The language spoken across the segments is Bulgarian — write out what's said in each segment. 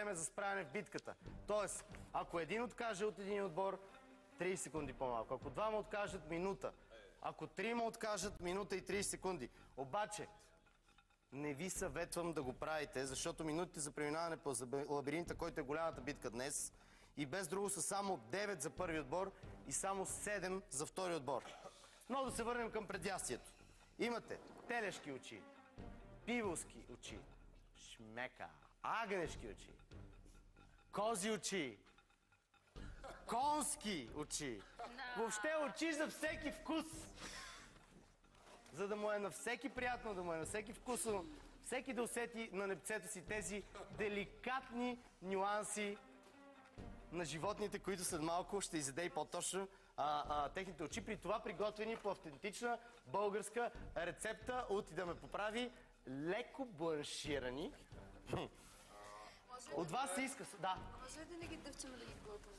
време за справяне в битката. Тоест, ако един откаже от един отбор, 30 секунди по-малко. Ако двама откажат, минута. Ако трима откажат, минута и 30 секунди. Обаче, не ви съветвам да го правите, защото минутите за преминаване по лабиринта, който е голямата битка днес, и без друго са само 9 за първи отбор и само 7 за втори отбор. Но да се върнем към предястието. Имате телешки очи, пиволски очи, шмека, агнешки очи, кози очи, конски очи. Въобще очи за всеки вкус. За да му е на всеки приятно, да му е на всеки вкусно, всеки да усети на непцето си тези деликатни нюанси на животните, които след малко ще изяде и по-точно техните очи. При това приготвени по автентична българска рецепта от, и да ме поправи, леко бланширани. От вас се иска... Да. Може ли да не ги дъвчаме да ги глътаме?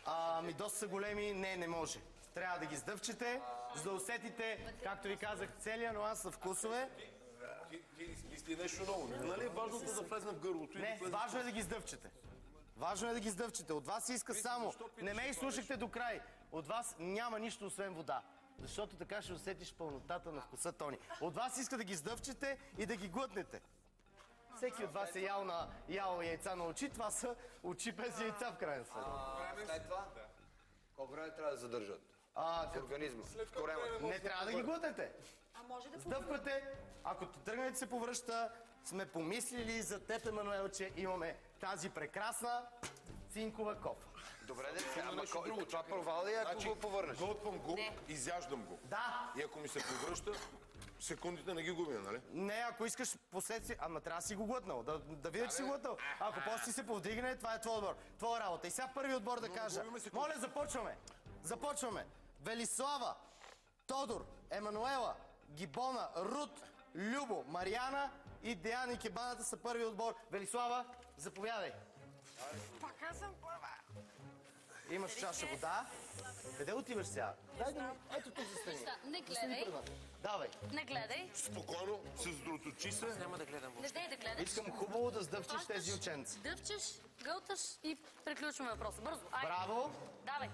Ами доста са големи. Не може. Трябва да ги сдъвчете, за да усетите, както ви казах, целият нюанс на вкусове. Ти измисли нещо ново. Нали е важното да влезне в гърлото? Не, важно е да ги сдъвчете. Важно е да ги сдъвчете. От вас се иска само... Не ме изслушахте до край. От вас няма нищо, освен вода. Защото така ще усетиш пълнотата на вкуса, Тони. От вас иска да ги сдъвчете и да ги глътнете. Всеки от вас е ял яйца на очи. Това са очи без яйца, в крайна сметка. След това? Колко време трябва да задържат? Организма. Не трябва да ги глътнете. Сдъвкате. Ако тръгнете се повръща, сме помислили за теб, Емануел, че имаме тази прекрасна цинкова кофа. Добре, ама това провал ли, ако го повърнеш? Готвам го, изяждам го. Да. И ако ми се повръща, секундите не ги губим, нали? Не, ако искаш последствие... Ама трябва да си го глътнал. Да видя, че си глътнал. Ако после си се повдигне, това е твой отбор. Твоя работа. И сега първи отбор да кажа. Моля, започваме. Велислава, Тодор, Емануела, Гибона, Рут, Любо, Мариана и Деян и Кебаната са първи отбор. Велислава, заповядай. Пак аз съм първа. Имаш чаша вода. Къде отиваш сега? Дай да ми... Ето тук застани. Не гледай. Давай. Не гледай. Спокойно, съсредоточи се. Няма да гледам Не дай да гледаш. Искам хубаво да сдъвчиш тези ученци. Дъвчеш, гълташ и приключваме въпроса. Бързо. Айде. Браво. Давай.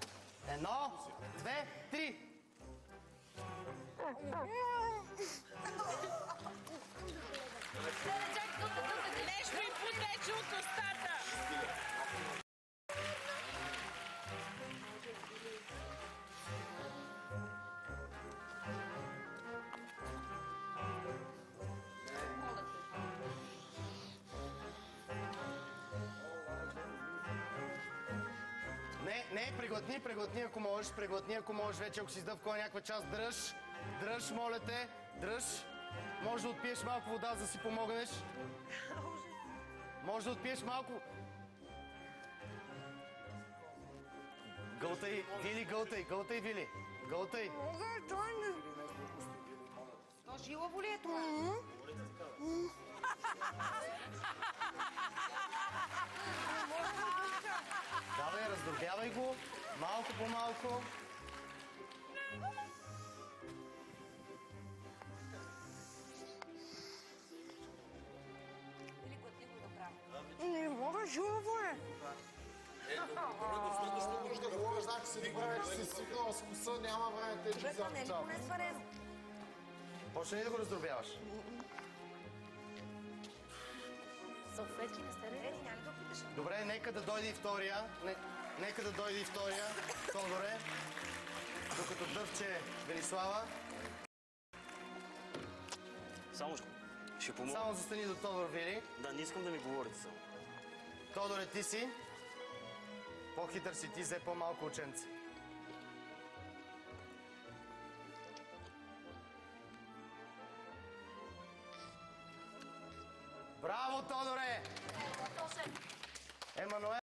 1, 2, 3. Нещо и потече от устата. Не, преглътни, ако можеш, вече, ако си издъвкала някаква част, дръж, моля те, дръж. Може да отпиеш малко вода, за да си помогнеш. Може да отпиеш малко. Гълтай, Вили, Вили. Гълтай. То жилаво ли е това? Давай, раздробявай го. Малко по малко. Не мога, жилаво е. Значи си добре, че си свикнала с вкуса, няма време те, че взема цяло. Почна ли да го раздробяваш? Салфетки не сте ли? Добре, нека да дойде и втория. Тодоре. Докато дъвче Велислава. Само ще помогна. Само застани до Тодор, Вили. Да, не искам да ми говорите само. Тодоре, ти си. По-хитър си, ти взе по-малко ученци. Браво, Тодоре! Емануел!